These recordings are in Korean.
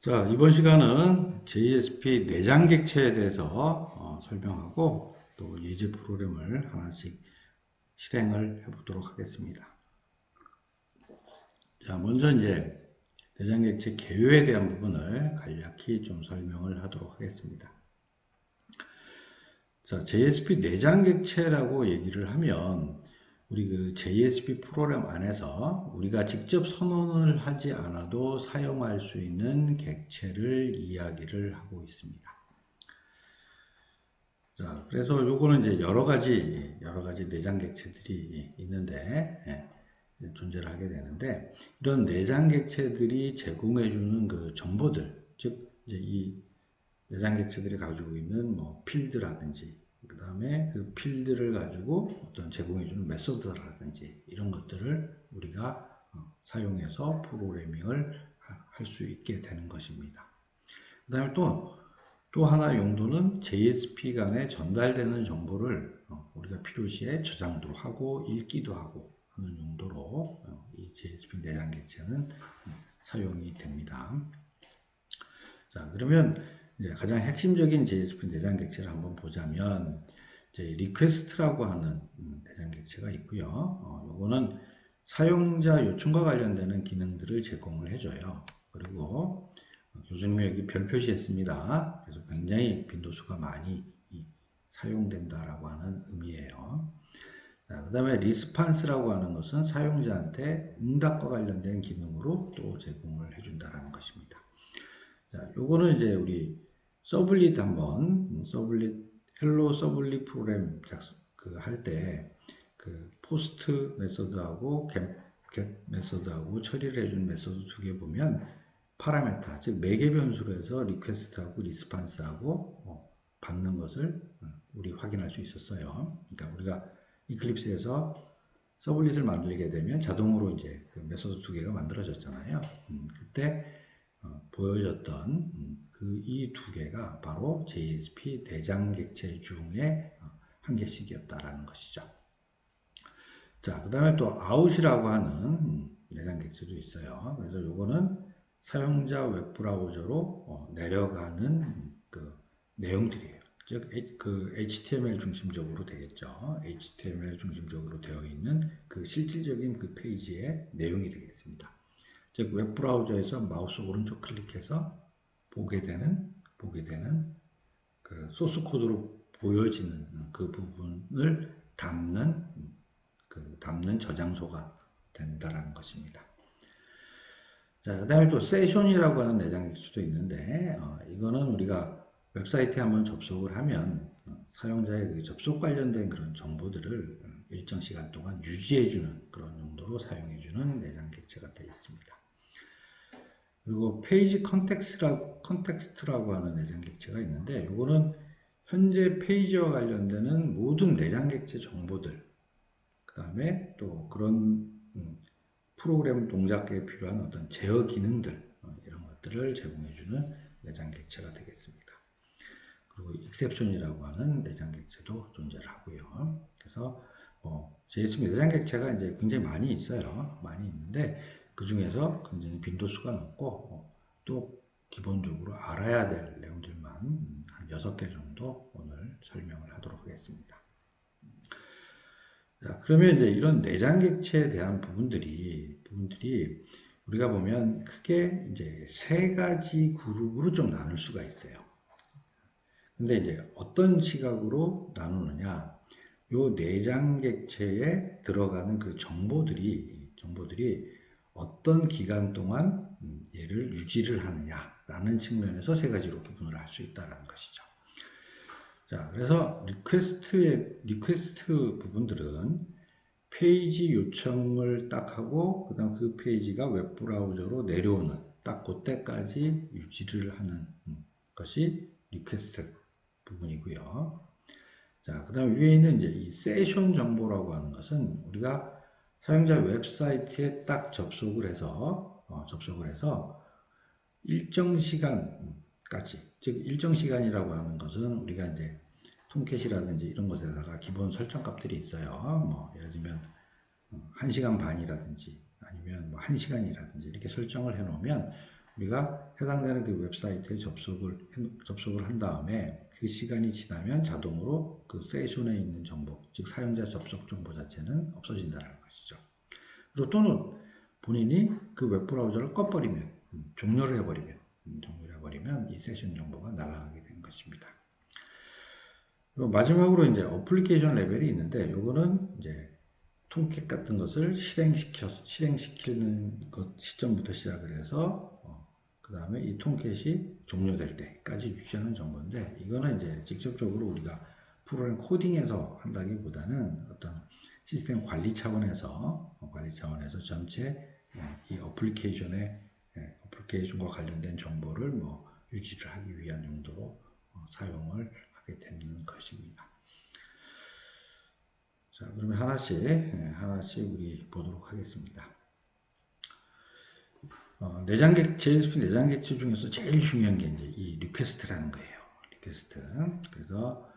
자, 이번 시간은 JSP 내장 객체에 대해서 설명하고 또 예제 프로그램을 하나씩 실행을 해보도록 하겠습니다. 자, 먼저 이제 내장 객체 개요에 대한 부분을 간략히 좀 설명을 하도록 하겠습니다. 자, JSP 내장 객체라고 얘기를 하면 우리 그 JSP 프로그램 안에서 우리가 직접 선언을 하지 않아도 사용할 수 있는 객체를 이야기를 하고 있습니다. 자, 그래서 요거는 이제 여러 가지 내장 객체들이 있는데, 존재를 하게 되는데, 이런 내장 객체들이 제공해주는 그 정보들, 즉, 이제 이 내장 객체들이 가지고 있는 뭐 필드라든지, 그 다음에 그 필드를 가지고 어떤 제공해주는 메소드라든지, 이런 것들을 우리가 사용해서 프로그래밍을 할 수 있게 되는 것입니다. 그 다음에 또 하나 용도는 JSP 간에 전달되는 정보를 우리가 필요시에 저장도 하고 읽기도 하고 하는 용도로 이 JSP 내장 객체는 사용이 됩니다. 자, 그러면 이제 가장 핵심적인 JSP 내장 객체를 한번 보자면 이제 리퀘스트라고 하는 내장 객체가 있고요. 요거는 사용자 요청과 관련되는 기능들을 제공을 해줘요. 그리고 교수님이 여기 별 표시했습니다. 그래서 굉장히 빈도수가 많이 사용된다라고 하는 의미예요. 그 다음에 리스판스라고 하는 것은 사용자한테 응답과 관련된 기능으로 또 제공을 해준다라는 것입니다. 자, 요거는 이제 우리 서블릿 한번 헬로 서블릿 프로그램 할 때 그 포스트 메소드하고 겟 메소드하고 처리를 해준 메소드 두 개 보면 파라메타, 즉 매개 변수로 해서 리퀘스트하고 리스판스하고 받는 것을 우리 확인할 수 있었어요. 그러니까 우리가 이클립스에서 서블릿을 만들게 되면 자동으로 이제 그 메소드 두 개가 만들어졌잖아요. 그때 보여졌던 그 이 두 개가 바로 JSP 내장 객체 중에 한 개씩이었다라는 것이죠. 자, 그 다음에 또 아웃이라고 하는 내장 객체도 있어요. 그래서 요거는 사용자 웹브라우저로 내려가는 그 내용들이에요. 즉, 그 HTML 중심적으로 되겠죠. HTML 중심적으로 되어 있는 그 실질적인 그 페이지의 내용이 되겠습니다. 즉, 웹브라우저에서 마우스 오른쪽 클릭해서 보게 되는 그 소스 코드로 보여지는 그 부분을 담는 저장소가 된다라는 것입니다. 자, 그 다음에 또 세션이라고 하는 내장 객체도 있는데, 이거는 우리가 웹사이트에 한번 접속을 하면 사용자의 그 접속 관련된 그런 정보들을 일정 시간 동안 유지해주는 그런 용도로 사용해주는 내장 객체가 되어 있습니다. 그리고 페이지 컨텍스트라고 하는 내장 객체가 있는데, 이거는 현재 페이지와 관련되는 모든 내장 객체 정보들, 그 다음에 또 그런 프로그램 동작에 필요한 어떤 제어 기능들, 이런 것들을 제공해주는 내장 객체가 되겠습니다. 그리고 익셉션이라고 하는 내장 객체도 존재를 하고요. 그래서 JSP 내장 객체가 이제 굉장히 많이 있어요. 많이 있는데 그 중에서 굉장히 빈도수가 높고 또 기본적으로 알아야 될 내용들만 한 6개 정도 오늘 설명을 하도록 하겠습니다. 자, 그러면 이제 이런 내장 객체에 대한 부분들이 우리가 보면 크게 이제 3가지 그룹으로 좀 나눌 수가 있어요. 근데 이제 어떤 시각으로 나누느냐? 요 내장 객체에 들어가는 그 정보들이 어떤 기간 동안 얘를 유지를 하느냐라는 측면에서 3가지로 구분을 할 수 있다는 것이죠. 자, 그래서 리퀘스트 부분들은 페이지 요청을 딱 하고 그다음 그 페이지가 웹브라우저로 내려오는 딱 그때까지 유지를 하는 것이 리퀘스트 부분이고요. 자, 그다음 위에 있는 이제 이 세션 정보라고 하는 것은 우리가 사용자 웹사이트에 딱 접속을 해서 일정 시간까지, 즉 일정 시간이라고 하는 것은 우리가 이제 톰캣이라든지 이런 것에다가 기본 설정 값들이 있어요. 뭐 예를 들면 1시간 반이라든지 아니면 뭐 1시간이라든지 이렇게 설정을 해 놓으면 우리가 해당되는 그 웹사이트에 접속을 한 다음에 그 시간이 지나면 자동으로 그 세션에 있는 정보, 즉 사용자 접속 정보 자체는 없어진다는 것이죠. 그리고 또는 본인이 그 웹브라우저를 꺼버리면, 종료를 해버리면 이 세션 정보가 날아가게 되는 것입니다. 그리고 마지막으로 이제 어플리케이션 레벨이 있는데, 요거는 이제 톰캣 같은 것을 실행시키는 것 시점부터 시작을 해서 그 다음에 이 톰캣이 종료될 때까지 유지하는 정보인데, 이거는 이제 직접적으로 우리가 프로그램 코딩에서 한다기보다는 어떤 시스템 관리 차원에서 전체 이 어플리케이션과 관련된 정보를 뭐 유지를 하기 위한 용도로 사용을 하게 되는 것입니다. 자, 그러면 하나씩 우리 보도록 하겠습니다. JSP 내장 객체 중에서 제일 중요한 게 이제 이 리퀘스트라는 거예요. 리퀘스트. 그래서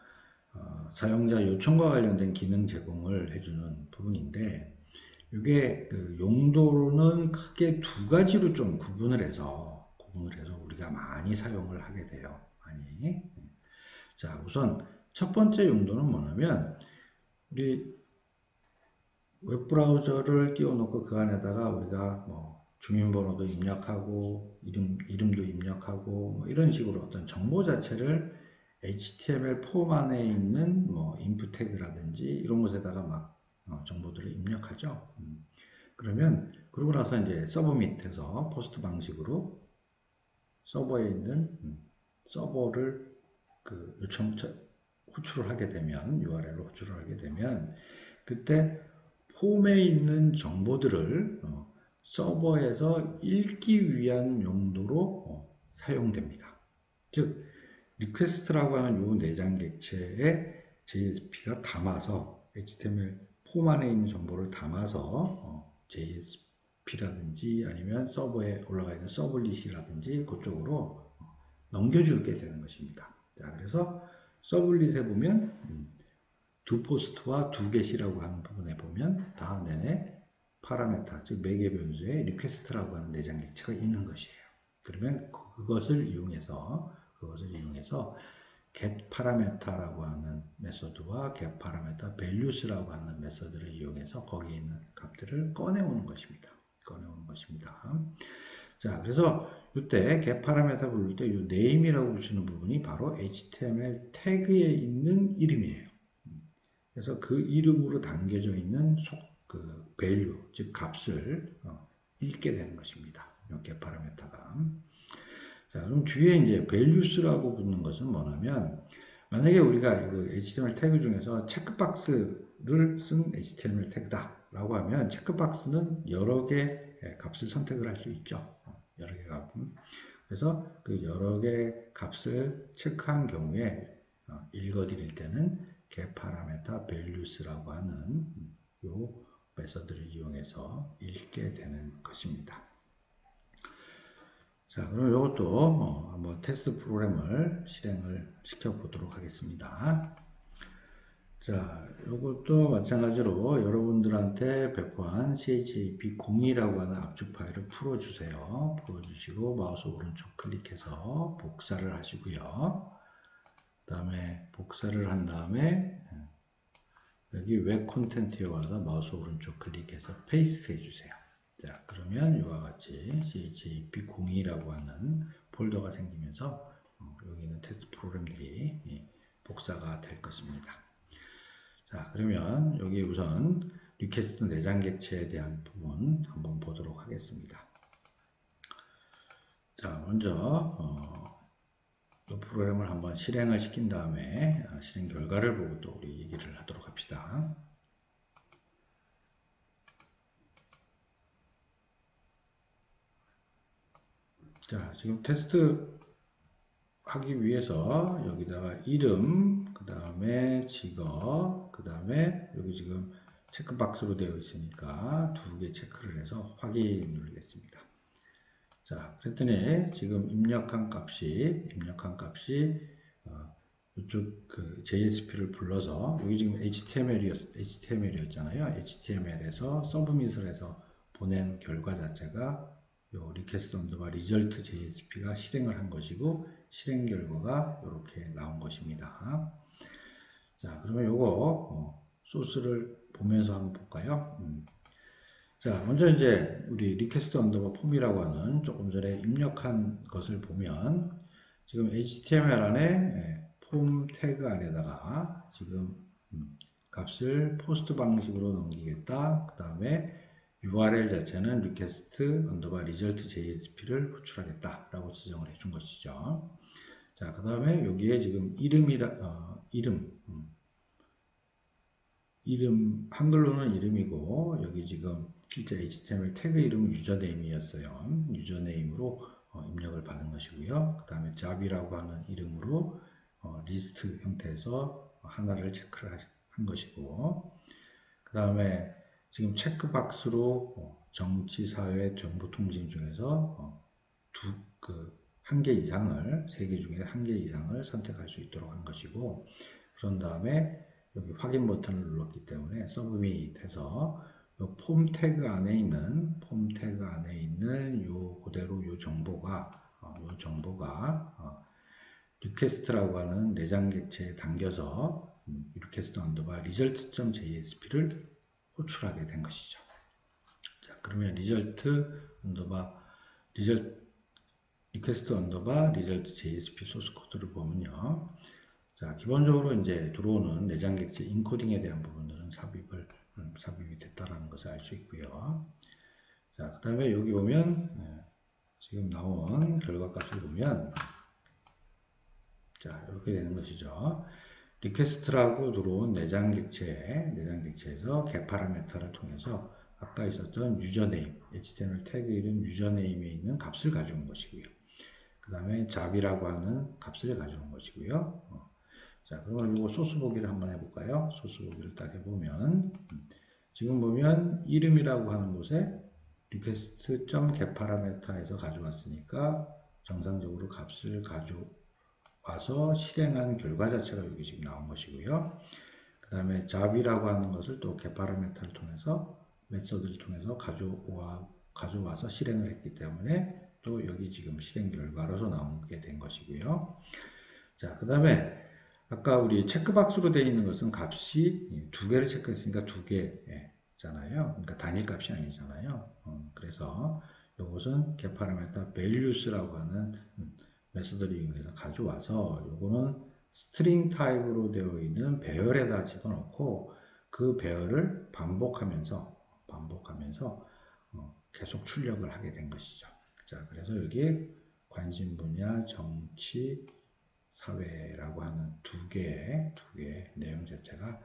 사용자 요청과 관련된 기능 제공을 해주는 부분인데, 이게 그 용도는 크게 두 가지로 좀 구분을 해서 우리가 많이 사용을 하게 돼요. 많이. 자, 우선 첫 번째 용도는 뭐냐면, 우리 웹브라우저를 띄워놓고 그 안에다가 우리가 뭐 주민번호도 입력하고 이름도 입력하고 뭐 이런 식으로 어떤 정보 자체를 HTML 폼 안에 있는 뭐 인풋 태그라든지 이런 곳에다가 막 정보들을 입력하죠. 그러면 그러고 나서 이제 서버 밑에서 포스트 방식으로 서버에 있는 서버를 그 호출을 하게 되면 URL로 호출을 하게 되면 그때 폼에 있는 정보들을 서버에서 읽기 위한 용도로 사용됩니다. 즉 리퀘스트라고 하는 요 내장 객체에 JSP가 담아서 HTML 폼 안에 있는 정보를 담아서 JSP라든지 아니면 서버에 올라가 있는 서블릿이라든지 그쪽으로 넘겨주게 되는 것입니다. 자, 그래서 서블릿에 보면 두 포스트와 두 겟이라고 하는 부분에 보면 다 내내 파라메타, 즉 매개 변수에 리퀘스트라고 하는 내장 객체가 있는 것이에요. 그러면 그것을 이용해서 get parameter라고 하는 메소드와 get parameter values라고 하는 메소드를 이용해서 거기에 있는 값들을 꺼내오는 것입니다. 자, 그래서 이때 get parameter 부를 때 이 name이라고 붙이는 부분이 바로 HTML 태그에 있는 이름이에요. 그래서 그 이름으로 담겨져 있는 그 value, 즉 값을 읽게 되는 것입니다. get parameter가. 자, 그럼 뒤에 이제 values라고 붙는 것은 뭐냐면, 만약에 우리가 그 HTML 태그 중에서 체크박스를 쓴 HTML 태그다라고 하면, 체크박스는 여러 개 값을 선택을 할 수 있죠. 여러 개 값. 그래서 그 여러 개 값을 체크한 경우에 읽어드릴 때는 getParameter values라고 하는 요 메서드를 이용해서 읽게 되는 것입니다. 자, 그럼 이것도 한번 테스트 프로그램을 실행을 시켜 보도록 하겠습니다. 자, 이것도 마찬가지로 여러분들한테 배포한 CHAP02라고 하는 압축 파일을 풀어주세요. 풀어주시고 마우스 오른쪽 클릭해서 복사를 하시고요. 그 다음에 복사를 한 다음에 여기 웹 콘텐츠에 와서 마우스 오른쪽 클릭해서 페이스트 해주세요. 자, 그러면 이와 같이 CHAP02라고 하는 폴더가 생기면서 여기 있는 테스트 프로그램들이 복사가 될 것입니다. 자, 그러면 여기 우선 리퀘스트 내장 객체에 대한 부분 한번 보도록 하겠습니다. 자, 먼저 이 프로그램을 한번 실행을 시킨 다음에 실행 결과를 보고 또 우리 얘기를 하도록 합시다. 자, 지금 테스트 하기 위해서 여기다가 이름, 그 다음에 직업, 그 다음에 여기 지금 체크박스로 되어 있으니까 두 개 체크를 해서 확인 누르겠습니다. 자, 그랬더니 지금 입력한 값이 이쪽 그 JSP를 불러서 여기 지금 HTML이었잖아요. HTML에서 서브밋을 해서 보낸 결과 자체가 요 리퀘스트 언더바 리절트 JSP가 실행을 한 것이고 실행 결과가 이렇게 나온 것입니다. 자, 그러면 요거 소스를 보면서 한번 볼까요? 자, 먼저 이제 우리 리퀘스트 언더바 폼이라고 하는 조금 전에 입력한 것을 보면 지금 HTML 안에 폼 태그 안에다가 지금 값을 포스트 방식으로 넘기겠다. 그 다음에 URL 자체는 request 언더바 result JSP를 호출하겠다 라고 지정을 해준 것이죠. 자, 그 다음에 여기에 지금 이름 한글로는 이름이고 여기 지금 실제 HTML 태그 이름은 유저네임이었어요. 유저네임으로 입력을 받은 것이고요. 그 다음에 잡이라고 하는 이름으로 리스트 형태에서 하나를 체크를 한 것이고, 그 다음에 지금 체크박스로 정치, 사회, 정보 통신 중에서 한 개 이상을, 세 개 중에 한 개 이상을 선택할 수 있도록 한 것이고, 그런 다음에 여기 확인 버튼을 눌렀기 때문에 서브밋해서 폼 태그 안에 있는 요 그대로 요 정보가 리퀘스트라고 하는 내장 객체에 담겨서 리퀘스트 언더바 result.jsp를 호출하게 된 것이죠. 자, 그러면 리퀘스트 언더바 result JSP 소스 코드를 보면요. 자, 기본적으로 이제 들어오는 내장 객체 인코딩에 대한 부분들은 삽입이 됐다라는 것을 알 수 있고요. 자, 그 다음에 여기 보면 지금 나온 결과값을 보면 자, 이렇게 되는 것이죠. 리퀘스트라고 들어온 내장 객체에서 get 파라미터를 통해서 아까 있었던 유저네임, HTML 태그 이름 유저네임에 있는 값을 가져온 것이고요. 그 다음에 잡이라고 하는 값을 가져온 것이고요. 자, 그러면 이거 소스 보기를 한번 해볼까요? 소스 보기를 딱 해보면 지금 보면 이름이라고 하는 곳에 request.getParameter에서 가져왔으니까 정상적으로 값을 가져와서 실행한 결과 자체가 여기 지금 나온 것이고요. 그 다음에 잡이라고 하는 것을 또 getParameter를 통해서 메서드를 통해서 가져와서 실행을 했기 때문에 또 여기 지금 실행 결과로서 나오게 된 것이고요. 자, 그 다음에 아까 우리 체크박스로 되어 있는 것은 값이 두 개를 체크했으니까 두 개잖아요. 그러니까 단일 값이 아니잖아요. 그래서 이것은 getParameter values라고 하는 메소드를 이용해서 가져와서 이거는 스트링 타입으로 되어 있는 배열에다 집어넣고 그 배열을 반복하면서 계속 출력을 하게 된 것이죠. 자, 그래서 여기 관심 분야, 정치, 사회라고 하는 두 개의 내용 자체가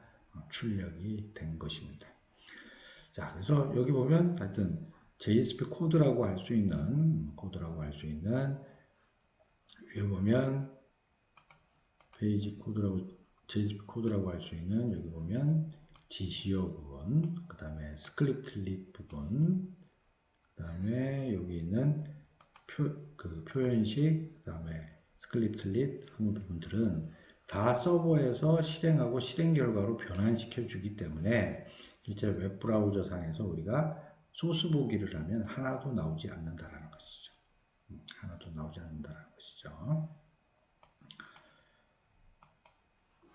출력이 된 것입니다. 자, 그래서 여기 보면 하여튼 JSP 코드라고 할 수 있는 위에 보면 페이지 코드라고 JSP 코드라고 할 수 있는 여기 보면 지시어 부분, 그 다음에 스크립트릿 부분, 그 다음에 여기 있는 표현식, 그 다음에 스크립트릿 하는 부분들은 다 서버에서 실행하고 실행 결과로 변환시켜 주기 때문에 실제 웹브라우저 상에서 우리가 소스 보기를 하면 하나도 나오지 않는다라는 것이죠.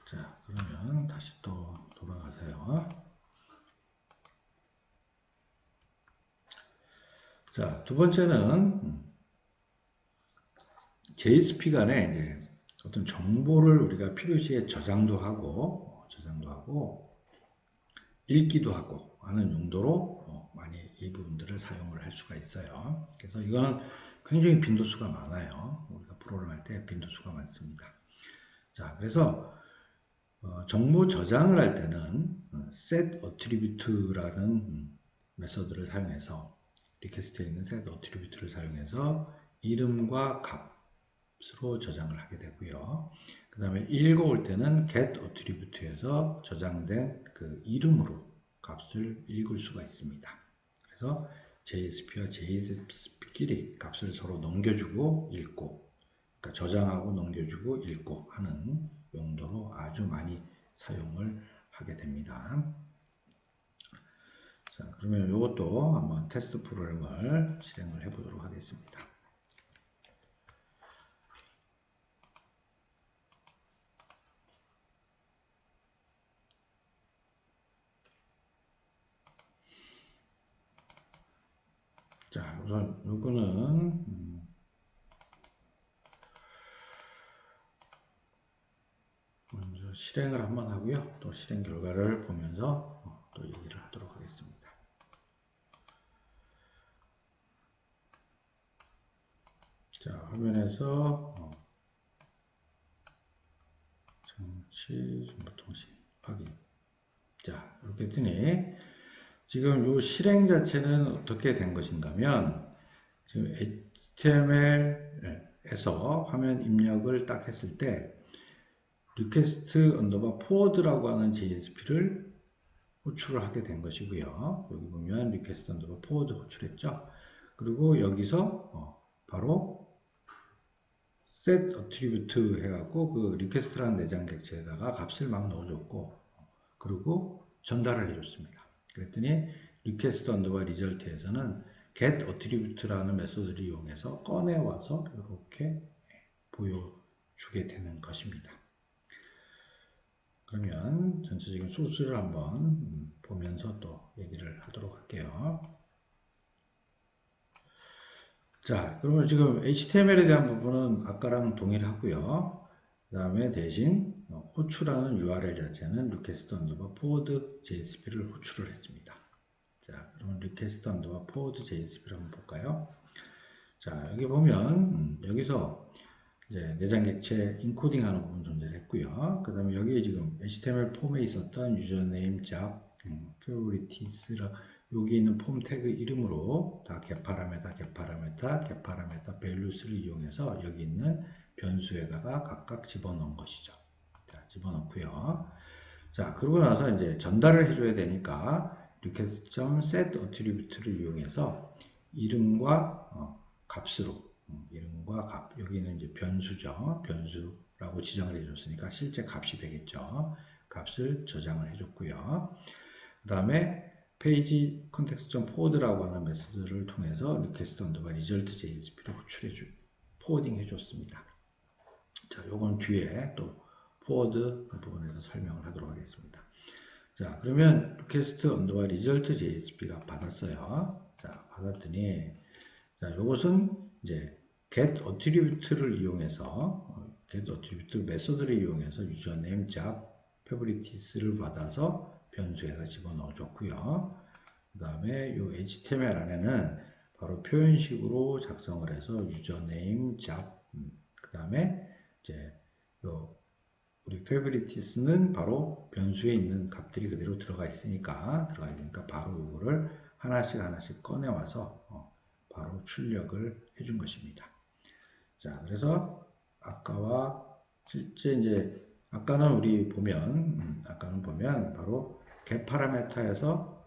자, 그러면 다시 또 돌아가세요. 자, 두 번째는 JSP 간에 이제 어떤 정보를 우리가 필요시에 저장도 하고 읽기도 하고 하는 용도로 많이 이 부분들을 사용을 할 수가 있어요. 그래서 이건 굉장히 빈도수가 많아요. 우리가 프로그램 할 때 빈도수가 많습니다. 자, 그래서 정보 저장을 할 때는 set attribute라는 메서드를 사용해서 리퀘스트에 있는 set attribute를 사용해서 이름과 값으로 저장을 하게 되고요. 그 다음에 읽어올 때는 get attribute에서 저장된 그 이름으로 값을 읽을 수가 있습니다. 그래서 JSP와 JSP끼리 값을 서로 넘겨주고 읽고, 그러니까 저장하고 넘겨주고 읽고 하는 용도로 아주 많이 사용을 하게 됩니다. 자, 그러면 이것도 한번 테스트 프로그램을 실행을 해 보도록 하겠습니다. 자, 우선 요거는 먼저 실행을 한번 하고요. 또 실행 결과를 보면서 또 얘기를 하도록 하겠습니다. 자, 화면에서 정치 정보통신 확인. 자, 이렇게 했더니 지금 요 실행 자체는 어떻게 된 것인가 하면 지금 HTML에서 화면 입력을 딱 했을 때 request underbar forward라고 하는 JSP를 호출을 하게 된 것이고요. 여기 보면 request underbar forward 호출했죠. 그리고 여기서 바로 set attribute 해갖고 그 request라는 내장 객체에다가 값을 막 넣어줬고 그리고 전달을 해줬습니다. 그랬더니 request underbar result에서는 get attribute라는 메소드를 이용해서 꺼내와서 이렇게 보여주게 되는 것입니다. 그러면 전체적인 소스를 한번 보면서 또 얘기를 하도록 할게요. 자, 그러면 지금 HTML에 대한 부분은 아까랑 동일하고요. 그 다음에 대신 호출하는 URL 자체는 request underbar forward JSP를 호출을 했습니다. 자, 그러면 request underbar forward JSP를 한번 볼까요? 자, 여기 보면 여기서 이제 내장 객체 인코딩하는 부분 존재를 했고요. 그 다음에 여기 지금 HTML 폼에 있었던 유저네임, 잡, favorities라 여기 있는 폼 태그 이름으로 다 getParameter, values를 이용해서 여기 있는 변수에다가 각각 집어넣은 것이죠. 자, 집어넣고요. 자, 그러고 나서 이제 전달을 해줘야 되니까 request.set attribute를 이용해서 이름과 값으로 이름과 값 여기는 이제 변수죠. 변수라고 지정을 해줬으니까 실제 값이 되겠죠. 값을 저장을 해줬고요. 그 다음에 페이지 context.forward라고 하는 메소드를 통해서 request underbar result JSP를 호출해주 포워딩 해줬습니다. 자, 요건 뒤에 또 forward 부분에서 설명을 하도록 하겠습니다. 자, 그러면 request underbar result JSP가 받았어요. 자, 받았더니 자, 요것은 이제 get attribute를 이용해서 get attribute 메소드를 이용해서 유저네임, 잡, favorities를 받아서 변수에다 집어넣어 줬고요. 그 다음에 이 HTML 안에는 바로 표현식으로 작성을 해서 유저네임, 잡, 그 다음에 이제 요 우리 favorities는 바로 변수에 있는 값들이 그대로 들어가 있으니까 바로 이거를 하나씩 꺼내와서 바로 출력을 해준 것입니다. 자, 그래서 아까와 실제 이제 아까는 우리 보면 바로 getParameter에서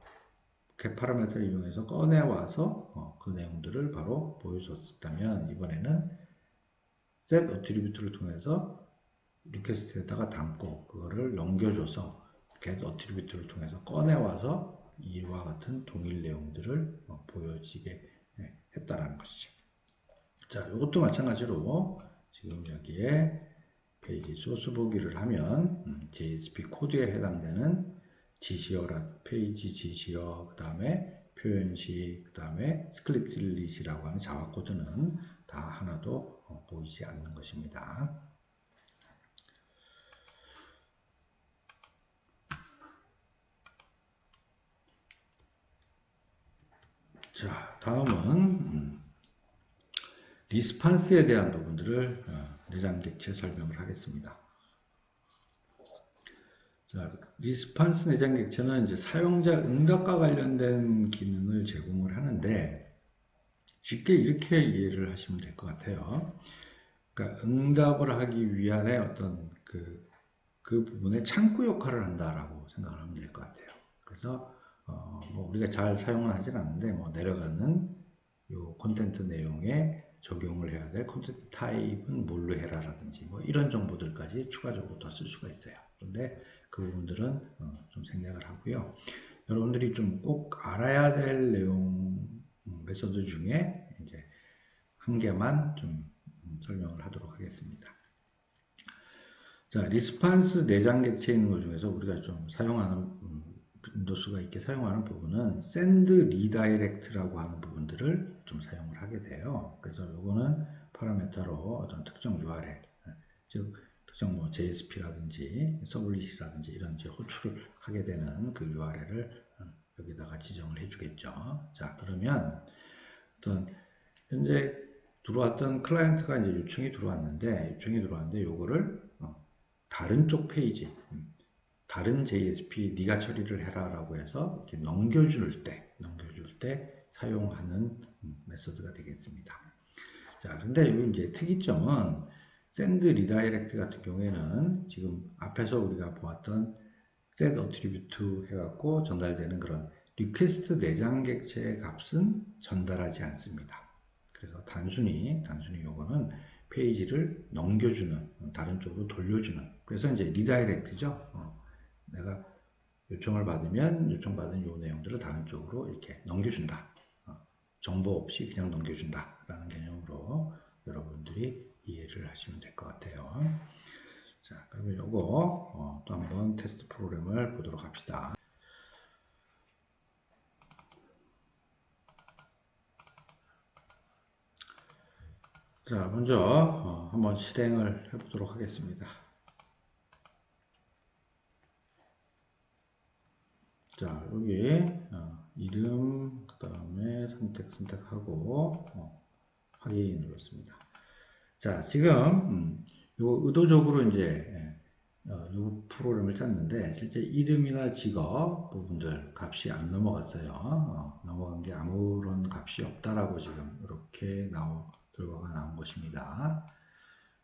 getParameter를 이용해서 꺼내와서 그 내용들을 바로 보여줬다면 이번에는 set attribute를 통해서 리퀘스트에다가 담고 그거를 넘겨줘서 get attribute를 통해서 꺼내와서 이와 같은 동일 내용들을 보여지게 했다라는 것이죠. 자, 이것도 마찬가지로 지금 여기에 페이지 소스 보기를 하면 JSP 코드에 해당되는 지시어라 페이지 지시어 그 다음에 표현식 그 다음에 스크립트 릴릿이라고 하는 자화 코드는 다 하나도 보이지 않는 것입니다. 자, 다음은 리스판스에 대한 부분들을 내장 객체 설명을 하겠습니다. 자, 리스판스 내장 객체는 이제 사용자 응답과 관련된 기능을 제공을 하는데 쉽게 이렇게 이해를 하시면 될 것 같아요. 그러니까 응답을 하기 위한의 어떤 그 부분에 창구 역할을 한다라고 생각을 하면 될 것 같아요. 그래서 뭐 우리가 잘 사용은 하진 않는데 뭐 내려가는 요 콘텐트 내용에 적용을 해야 될 콘텐트 타입은 뭘로 해라라든지 뭐 이런 정보들까지 추가적으로 더 쓸 수가 있어요. 그런데 그 부분들은 좀 생략을 하고요. 여러분들이 좀 꼭 알아야 될 내용 메소드 중에 이제 한 개만 좀 설명을 하도록 하겠습니다. 자, 리스판스 내장 객체 있는 것 중에서 우리가 좀 사용하는 빈도수가 있게 사용하는 부분은 send redirect라고 하는 부분들을 좀 사용을 하게 돼요. 그래서 요거는 파라메터로 어떤 특정 URL, 즉 특정 뭐 JSP라든지 서블릿이라든지 이런 이제 호출을 하게 되는 그 URL을 여기다가 지정을 해주겠죠. 자, 그러면 어떤 현재 들어왔던 클라이언트가 이제 요청이 들어왔는데 요거를 다른 쪽 페이지, 다른 JSP 네가 처리를 해라라고 해서 이렇게 넘겨줄 때 사용하는 메소드가 되겠습니다. 자, 근데 이 이제 특이점은 send redirect 같은 경우에는 지금 앞에서 우리가 보았던 set attribute 해갖고 전달되는 그런 request 내장 객체의 값은 전달하지 않습니다. 그래서 단순히 요거는 페이지를 넘겨주는, 다른 쪽으로 돌려주는. 그래서 이제 리다이렉트죠. 내가 요청을 받으면 요청받은 요 내용들을 다른 쪽으로 이렇게 넘겨준다. 정보 없이 그냥 넘겨준다라는 개념으로 여러분들이 이해를 하시면 될 것 같아요. 자, 그러면 요거 또 한번 테스트 프로그램을 보도록 합시다. 자, 먼저 한번 실행을 해보도록 하겠습니다. 자, 여기 이름, 그 다음에 선택하고 확인 눌렀습니다. 자, 지금 요 의도적으로 이제 요 프로그램을 짰는데 실제 이름이나 직업 부분들 값이 안 넘어갔어요. 넘어간 게 아무런 값이 없다라고 지금 이렇게 결과가 나온 것입니다.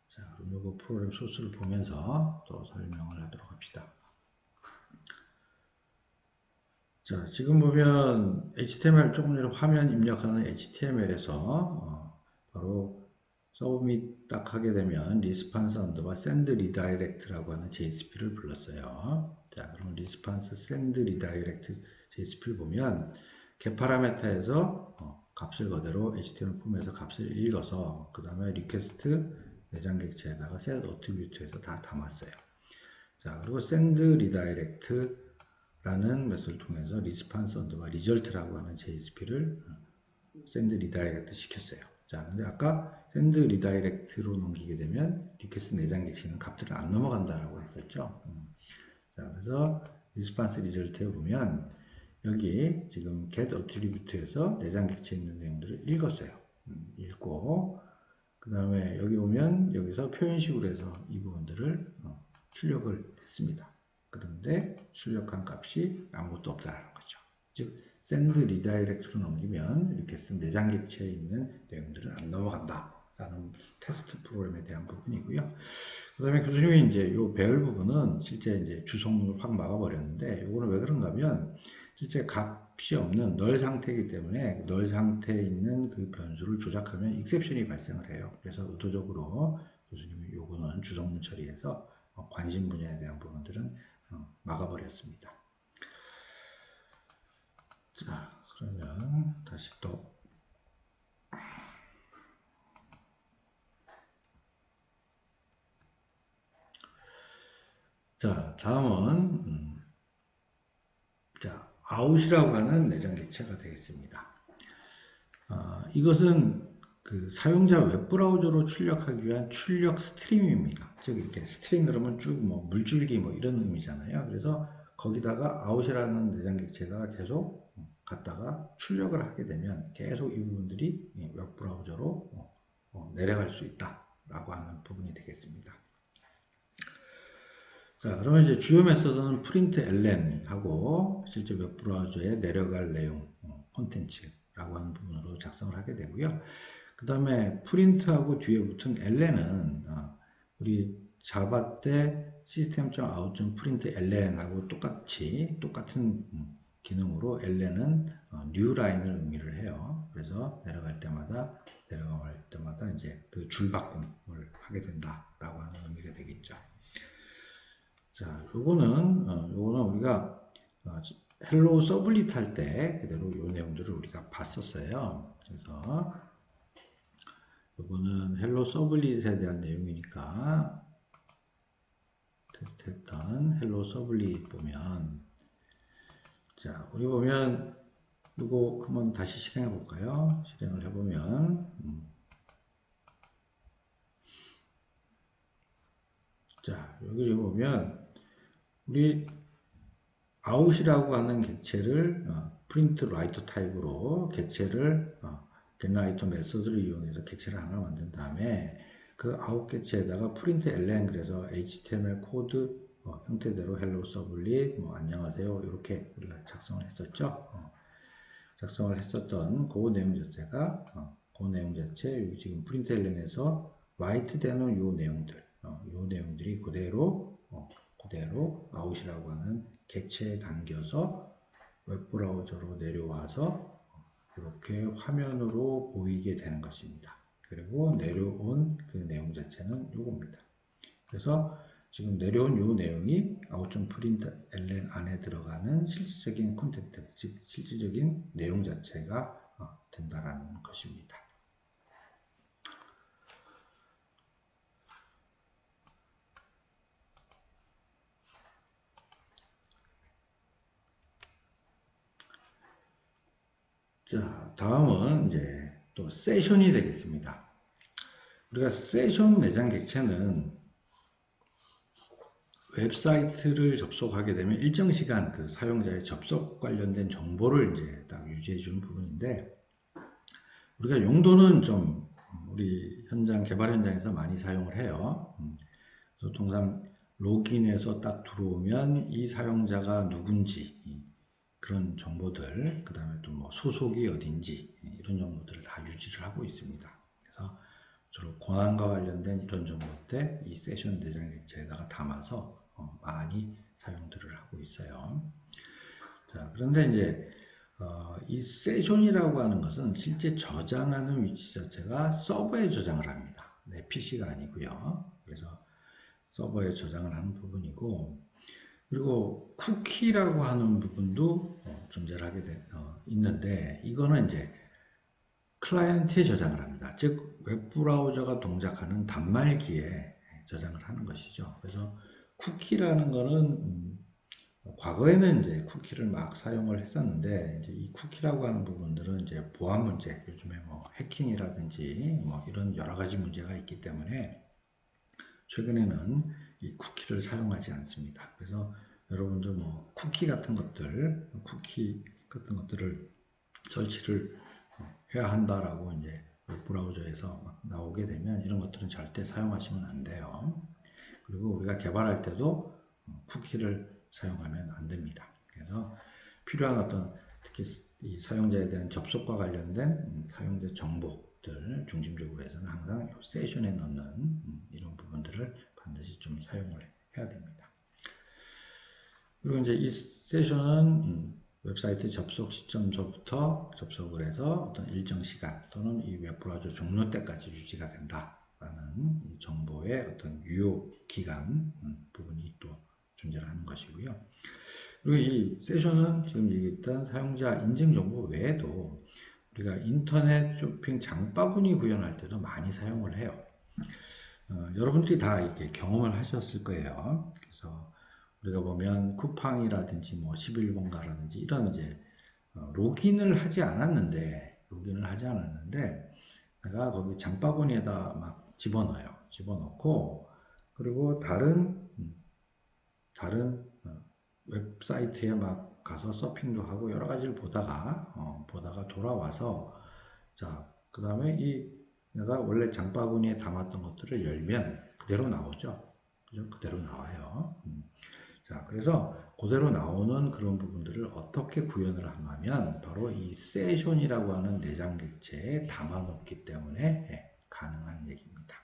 자, 그럼 요거 프로그램 소스를 보면서 또 설명을 하도록 합시다. 자, 지금 보면 HTML 조금 전에 화면 입력하는 HTML에서 바로 서브밋 딱 하게 되면 리스판스 언더바 send redirect라고 하는 JSP를 불렀어요. 자, 그럼 리스판스 send redirect JSP를 보면 get 파라메터에서 값을 그대로 HTML 폼에서 값을 읽어서 그 다음에 request 내장 객체에다가 set attribute에서 다 담았어요. 자, 그리고 send redirect 라는 메소드를 통해서 리스판스 언더바 리절트라고 하는 JSP를 send redirect 시켰어요. 자, 근데 아까 send redirect로 넘기게 되면 리퀘스트 내장 객체는 값들을 안 넘어간다라고 했었죠. 자, 그래서 리스판스 리절트에 보면 여기 지금 get attribute에서 내장 객체에 있는 내용들을 읽었어요. 읽고 그 다음에 여기 보면 여기서 표현식으로 해서 이 부분들을 출력을 했습니다. 그런데 출력한 값이 아무것도 없다라는 거죠. 즉 send redirect로 넘기면 이렇게 쓴 내장 객체에 있는 내용들은 안 넘어간다라는 테스트 프로그램에 대한 부분이고요. 그 다음에 교수님이 이제 요 배열 부분은 실제 이제 주성문을 확 막아버렸는데 요거는 왜 그런가 하면 실제 값이 없는 널 상태이기 때문에 널 상태에 있는 그 변수를 조작하면 익셉션이 발생을 해요. 그래서 의도적으로 교수님이 요거는 주성문 처리해서 관심 분야에 대한 부분들은 막아버렸습니다. 자, 그러면 다시 또 자, 다음은 자, 아웃이라고 하는 내장 객체가 되겠습니다. 이것은 그 사용자 웹브라우저로 출력하기 위한 출력 스트림입니다. 즉 이렇게 스트링 그러면 쭉 뭐 물줄기 뭐 이런 의미잖아요. 그래서 거기다가 아웃이라는 내장 객체가 계속 갖다가 출력을 하게 되면 계속 이 부분들이 웹브라우저로 내려갈 수 있다라고 하는 부분이 되겠습니다. 자, 그러면 이제 주요 메서드는 프린트 ln 하고 실제 웹브라우저에 내려갈 내용 콘텐츠라고 하는 부분으로 작성을 하게 되고요. 그 다음에 프린트하고 뒤에 붙은 ln은 우리 자바 때 system.out.print ln하고 똑같은 기능으로 ln은 new line을 의미를 해요. 그래서 내려갈 때마다 이제 그 줄바꿈을 하게 된다라고 하는 의미가 되겠죠. 자, 요거는 우리가 헬로 서블릿 할 때 그대로 이 내용들을 우리가 봤었어요. 그래서 이거는 헬로 서블릿에 대한 내용이니까 테스트했던 헬로 서블릿 보면, 자, 우리 보면 이거 한번 다시 실행해 볼까요? 실행을 해보면 자, 여기 보면 우리 아웃이라고 하는 객체를 프린트 라이터 타입으로 객체를 겟라이터 메소드를 이용해서 객체를 하나 만든 다음에 그 아웃 객체에다가 프린트 ln, 그래서 HTML 코드 형태대로 헬로 서블릿 뭐 안녕하세요 이렇게 우리가 작성을 했었죠. 작성을 했었던 그 내용 자체가 그 내용 자체 여기 지금 프린트 ln에서 라이트 되는 요 내용들, 요 내용들이 그대로 아웃이라고 하는 객체에 담겨서 웹브라우저로 내려와서 이렇게 화면으로 보이게 되는 것입니다. 그리고 내려온 그 내용 자체는 요겁니다. 그래서 지금 내려온 요 내용이 out.println 안에 들어가는 실질적인 콘텐트, 즉 실질적인 내용 자체가 된다라는 것입니다. 자, 다음은 이제 또 세션이 되겠습니다. 우리가 세션 내장 객체는 웹사이트를 접속하게 되면 일정 시간 그 사용자의 접속 관련된 정보를 이제 딱 유지해 주는 부분인데, 우리가 용도는 좀 우리 현장 개발 현장에서 많이 사용을 해요. 그래서 통상 로그인해서 딱 들어오면 이 사용자가 누군지 그런 정보들, 그 다음에 또 뭐 소속이 어딘지 이런 정보들을 다 유지를 하고 있습니다. 그래서 주로 권한과 관련된 이런 정보들 이 세션 내장 객체에다가 담아서 많이 사용들을 하고 있어요. 자, 그런데 이제 이 세션이라고 하는 것은 실제 저장하는 위치 자체가 서버에 저장을 합니다. 내 PC가 아니고요. 그래서 서버에 저장을 하는 부분이고, 그리고 쿠키라고 하는 부분도 존재를 하게 있는데, 이거는 이제 클라이언트에 저장을 합니다. 즉 웹브라우저가 동작하는 단말기에 저장을 하는 것이죠. 그래서 쿠키라는 거는 과거에는 이제 쿠키를 막 사용을 했었는데, 이제 이 쿠키라고 하는 부분들은 이제 보안 문제, 요즘에 뭐 해킹이라든지 뭐 이런 여러 가지 문제가 있기 때문에 최근에는 이 쿠키를 사용하지 않습니다. 그래서 여러분들 뭐 쿠키 같은 것들을 설치를 해야 한다라고 이제 웹브라우저에서 막 나오게 되면 이런 것들은 절대 사용하시면 안 돼요. 그리고 우리가 개발할 때도 쿠키를 사용하면 안 됩니다. 그래서 필요한 어떤 특히 이 사용자에 대한 접속과 관련된 사용자 정보들 중심적으로 해서는 항상 세션에 넣는 이런 부분들을 반드시 좀 사용을 해야 됩니다. 그리고 이제 이 세션은 웹사이트 접속 시점서부터 접속을 해서 어떤 일정 시간 또는 이 웹브라우저 종료 때까지 유지가 된다라는 정보의 어떤 유효 기간 부분이 또 존재하는 것이고요. 그리고 이 세션은 지금 얘기했던 사용자 인증 정보 외에도 우리가 인터넷 쇼핑 장바구니 구현할 때도 많이 사용을 해요. 여러분들이 다 이렇게 경험을 하셨을 거예요. 그래서 우리가 보면 쿠팡이라든지 뭐 11번가라든지 이런 이제 로그인을 하지 않았는데 내가 거기 장바구니에다 막 집어넣어요. 집어넣고 그리고 다른 웹사이트에 막 가서 서핑도 하고 여러 가지를 보다가 돌아와서, 자, 그 다음에 이 내가 원래 장바구니에 담았던 것들을 열면 그대로 나오죠. 그죠? 그대로 나와요. 자, 그래서 그대로 나오는 그런 부분들을 어떻게 구현을 하냐면 바로 이 세션이라고 하는 내장 객체에 담아놓기 때문에 가능한 얘기입니다.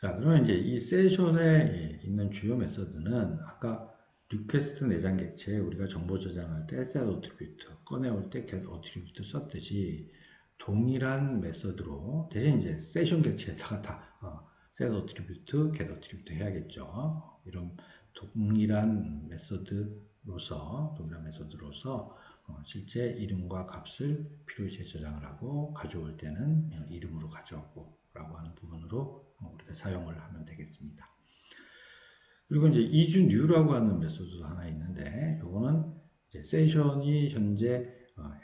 자, 그러면 이제 이 세션에 있는 주요 메서드는 아까 리퀘스트 내장 객체에 우리가 정보 저장할 때 set attribute, 꺼내올 때 get attribute 썼듯이 동일한 메서드로 대신 이제 세션 객체에다가 다 set attribute, get attribute 해야겠죠. 이런 동일한 메서드 동일한 메소드로서 실제 이름과 값을 필요시에 저장을 하고 가져올 때는 이름으로 가져오고 라고 하는 부분으로 우리가 사용을 하면 되겠습니다. 그리고 이제 isNew라고 하는 메소드도 하나 있는데 요거는 이제 세션이 현재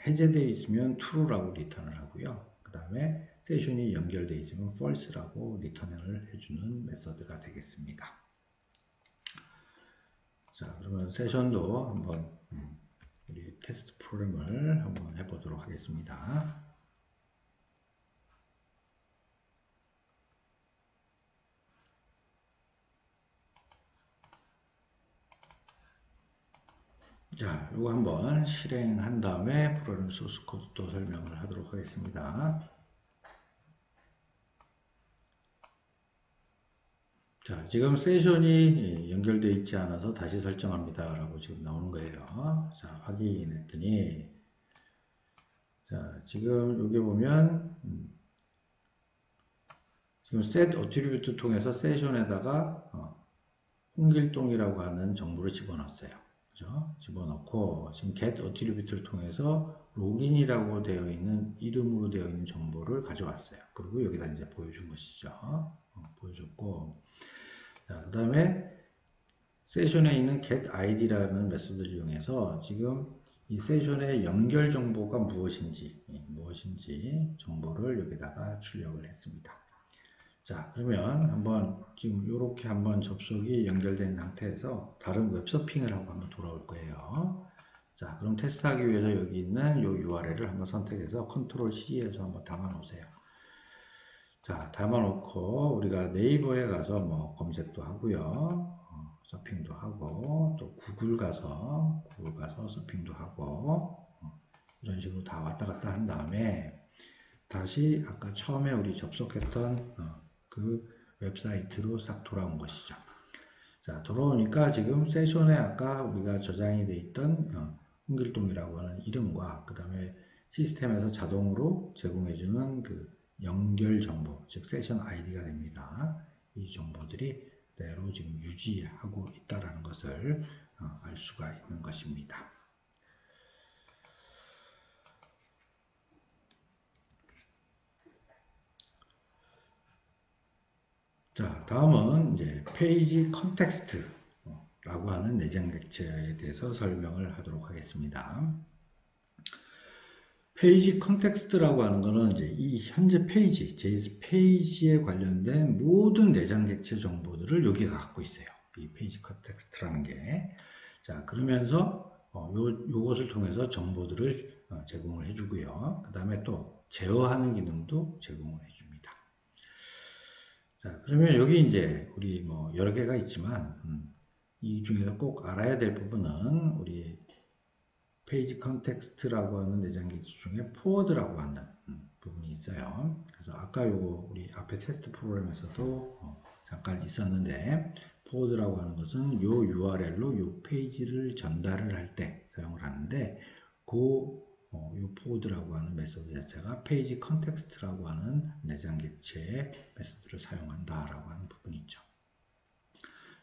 해제되어 있으면 true라고 리턴을 하고요. 그 다음에 세션이 연결되어 있으면 false라고 리턴을 해주는 메소드가 되겠습니다. 자, 그러면 세션도 한번 우리 테스트 프로그램을 한번 해보도록 하겠습니다. 자, 이거 한번 실행한 다음에 프로그램 소스 코드도 설명을 하도록 하겠습니다. 자, 지금 세션이 연결되어 있지 않아서 다시 설정합니다 라고 지금 나오는 거예요. 자, 확인했더니 자, 지금 여기 보면 지금 set attribute 통해서 세션에다가 홍길동이라고 하는 정보를 집어넣었어요. 그죠? 집어넣고 지금 get attribute를 통해서 로긴이라고 되어 있는 이름으로 되어 있는 정보를 가져왔어요. 그리고 여기다 이제 보여준 것이죠. 보여줬고 자, 그 다음에 세션에 있는 get id라는 메소드를 이용해서 지금 이 세션의 연결 정보가 무엇인지 정보를 여기다가 출력을 했습니다. 자, 그러면 한번 지금 이렇게 한번 접속이 연결된 상태에서 다른 웹서핑을 하고 한번 돌아올 거예요. 자, 그럼 테스트하기 위해서 여기 있는 이 URL을 한번 선택해서 컨트롤 C에서 한번 담아 놓으세요. 자, 담아 놓고 우리가 네이버에 가서 뭐 검색도 하고요. 서핑도 하고 또 구글 가서 서핑도 하고 이런 식으로 다 왔다 갔다 한 다음에 다시 아까 처음에 우리 접속했던 그 웹사이트로 싹 돌아온 것이죠. 자, 돌아오니까 지금 세션에 아까 우리가 저장이 돼 있던 홍길동이라고 하는 이름과 그 다음에 시스템에서 자동으로 제공해주는 그 연결 정보, 즉 세션 아이디가 됩니다. 이 정보들이 그대로 지금 유지하고 있다는 것을 알 수가 있는 것입니다. 자, 다음은 이제 페이지 컨텍스트라고 하는 내장 객체에 대해서 설명을 하도록 하겠습니다. 페이지 컨텍스트라고 하는 것은 이제 이 현재 페이지, JS 페이지에 관련된 모든 내장 객체 정보들을 여기가 갖고 있어요. 이 페이지 컨텍스트라는 게. 자, 그러면서 요것을 통해서 정보들을 제공을 해주고요. 그 다음에 또 제어하는 기능도 제공을 해줍니다. 자, 그러면 여기 이제 우리 뭐 여러 개가 있지만 이 중에서 꼭 알아야 될 부분은 우리 페이지 컨텍스트라고 하는 내장 객체 중에 포워드라고 하는 부분이 있어요. 그래서 아까 요거 우리 앞에 테스트 프로그램에서도 잠깐 있었는데 포워드라고 하는 것은 요 URL로 요 페이지를 전달을 할 때 사용을 하는데 요 포워드라고 하는 메소드 자체가 페이지 컨텍스트라고 하는 내장 객체의 메소드를 사용한다라고 하는 부분이 있죠.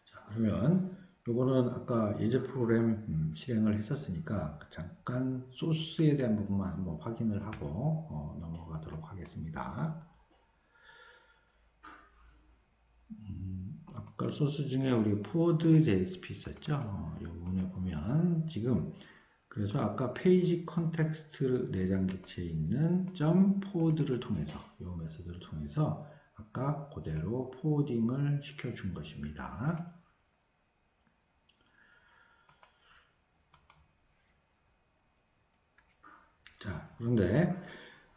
자, 그러면 요거는 아까 예제 프로그램 실행을 했었으니까 잠깐 소스에 대한 부분만 한번 확인을 하고 넘어가도록 하겠습니다. 아까 소스 중에 우리 포워드 JSP 있었죠? 이 부분에 보면 지금 그래서 아까 페이지 컨텍스트 내장 객체에 있는 .forward를 통해서 이 메소드를 통해서 아까 그대로 포워딩을 시켜준 것입니다. 자, 그런데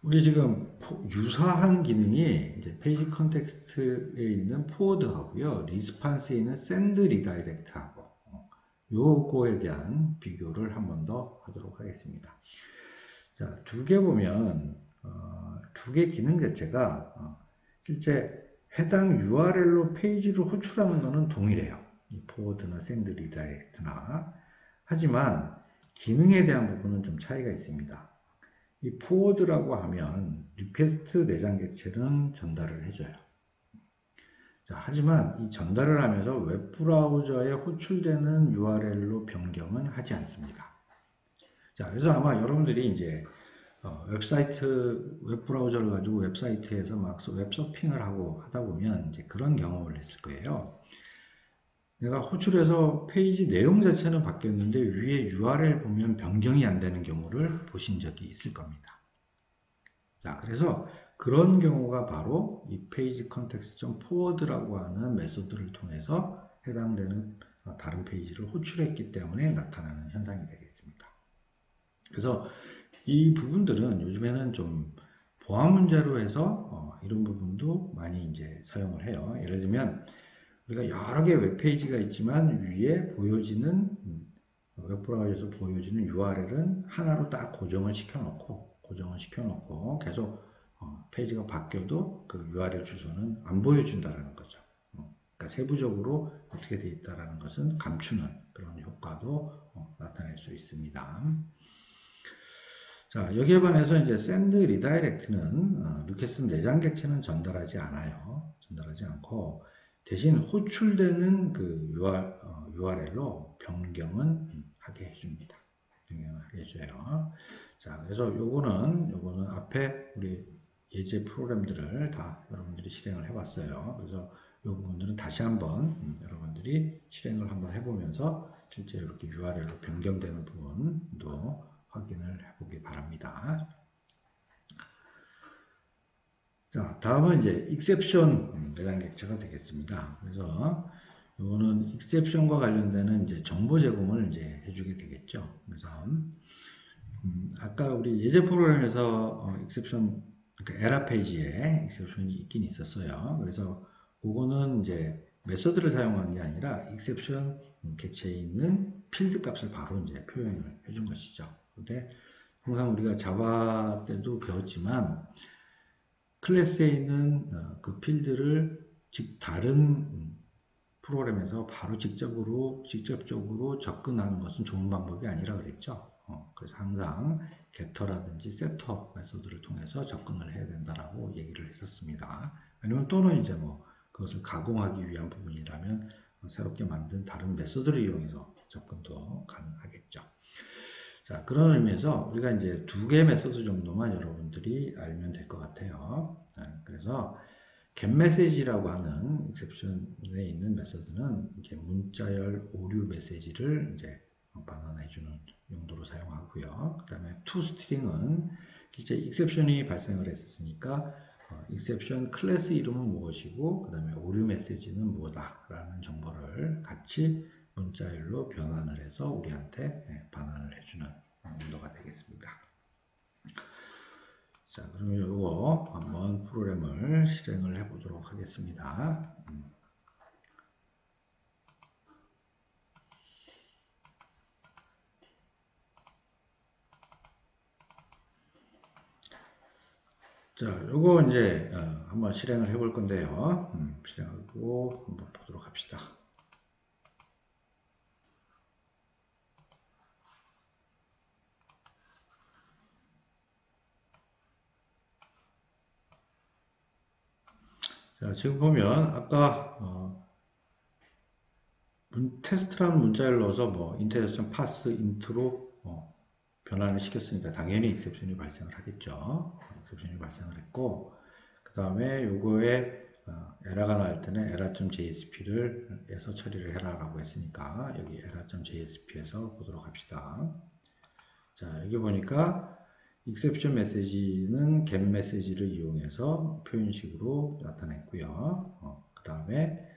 우리 지금 유사한 기능이 이제 페이지 컨텍스트에 있는 포워드하고요, 리스판스에 있는 샌드 리다이렉트하고 요거에 대한 비교를 한 번 더 하도록 하겠습니다. 자, 두 개 보면 두 개 기능 자체가 실제 해당 URL로 페이지를 호출하는 것은 동일해요. 이 포워드나 샌드 리다이렉트나. 하지만 기능에 대한 부분은 좀 차이가 있습니다. 이 포워드라고 하면 리퀘스트 내장 객체는 전달을 해줘요. 자, 하지만 이 전달을 하면서 웹브라우저에 호출되는 URL로 변경은 하지 않습니다. 자, 그래서 아마 여러분들이 이제 웹사이트, 웹브라우저를 가지고 웹사이트에서 막 웹서핑을 하고 하다 보면 이제 그런 경험을 했을 거예요. 내가 호출해서 페이지 내용 자체는 바뀌었는데 위에 URL 보면 변경이 안 되는 경우를 보신 적이 있을 겁니다. 자, 그래서 그런 경우가 바로 이 페이지 컨텍스트.forward라고 하는 메소드를 통해서 해당되는 다른 페이지를 호출했기 때문에 나타나는 현상이 되겠습니다. 그래서 이 부분들은 요즘에는 좀 보안 문제로 해서 이런 부분도 많이 이제 사용을 해요. 예를 들면 우리가 여러 개의 웹페이지가 있지만 위에 보여지는 웹브라우저에서 보여지는 URL은 하나로 딱 고정을 시켜놓고 계속 페이지가 바뀌어도 그 URL 주소는 안 보여준다라는 거죠. 그러니까 세부적으로 어떻게 되어 있다라는 것은 감추는 그런 효과도 나타낼 수 있습니다. 자, 여기에 반해서 이제 send redirect는 리퀘스트 내장 객체는 전달하지 않아요. 전달하지 않고 대신 호출되는 그 URL로 변경은 하게 해줍니다. 변경을 하게 해줘요. 자, 그래서 요거는 앞에 우리 예제 프로그램들을 다 여러분들이 실행을 해봤어요. 그래서 이 부분들은 다시 한번 여러분들이 실행을 한번 해보면서 실제 이렇게 URL로 변경되는 부분도 확인을 해보기 바랍니다. 자, 다음은 이제 exception 내장 객체가 되겠습니다. 그래서 이거는 exception과 관련되는 이제 정보 제공을 이제 해주게 되겠죠. 그래서 아까 우리 예제 프로그램에서 exception 그러니까 에러 페이지에 exception이 있긴 있었어요. 그래서 그거는 이제 메서드를 사용한 게 아니라 exception 객체에 있는 필드 값을 바로 이제 표현을 해준 것이죠. 근데 항상 우리가 자바 때도 배웠지만 클래스에 있는 그 필드를 다른 프로그램에서 바로 직접적으로 접근하는 것은 좋은 방법이 아니라 그랬죠. 그래서 항상 gettera든지 setter 메소드를 통해서 접근을 해야 된다라고 얘기를 했었습니다. 아니면 또는 이제 뭐 그것을 가공하기 위한 부분이라면 새롭게 만든 다른 메소드를 이용해서 접근도 가능하겠죠. 자, 그런 의미에서 우리가 이제 두 개의 메소드 정도만 여러분들이 알면 될 것 같아요. 그래서 getMessage라고 하는 exception에 있는 메소드는 이제 문자열 오류 메시지를 이제 반환해주는 용도로 사용하고요. 그 다음에 toString은 실제 exception이 발생을 했으니까 exception 클래스 이름은 무엇이고 그 다음에 오류 메시지는 뭐다라는 정보를 같이 문자열로 변환을 해서 우리한테 반환을 해주는 용도가 되겠습니다. 자, 그러면 이거 한번 프로그램을 실행을 해 보도록 하겠습니다. 자, 요거 이제 한번 실행을 해 볼 건데요. 실행하고 한번 보도록 합시다. 자, 지금 보면 아까 테스트라는 문자를 넣어서 뭐 인터셉션 파스 인트로 변환을 시켰으니까 당연히 익셉션이 발생을 하겠죠. 익셉션이 발생을 했고 그 다음에 요거에 에러가 나올 때는 error.jsp를 해서 처리를 해라라고 했으니까 여기 error.jsp에서 보도록 합시다. 자, 여기 보니까 exception 메시지는 get 메시지를 이용해서 표현식으로 나타냈고요. 그 다음에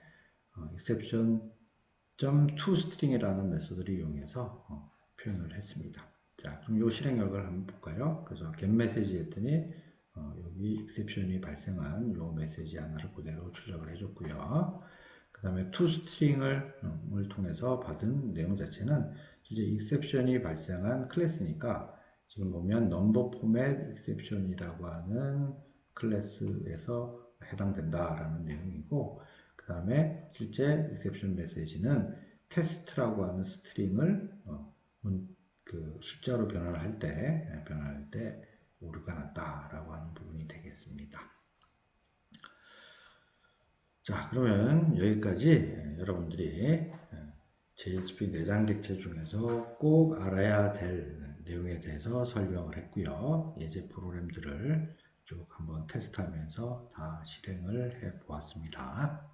exception.toString이라는 메소드를 이용해서 표현을 했습니다. 자, 그럼 요 실행력을 한번 볼까요? 그래서 get 메시지 했더니 여기 exception이 발생한 요 메시지 하나를 그대로 출력을 해줬고요. 그 다음에 toString을 통해서 받은 내용 자체는 이제 exception이 발생한 클래스니까 지금 보면 number format exception이라고 하는 클래스에서 해당된다라는 내용이고 그 다음에 실제 exception 메시지는 test라고 하는 스트링을 그 숫자로 변환할 때 오류가 났다라고 하는 부분이 되겠습니다. 자, 그러면 여기까지 여러분들이 JSP 내장 객체 중에서 꼭 알아야 될 내용에 대해서 설명을 했고요. 예제 프로그램들을 쭉 한번 테스트하면서 다 실행을 해 보았습니다.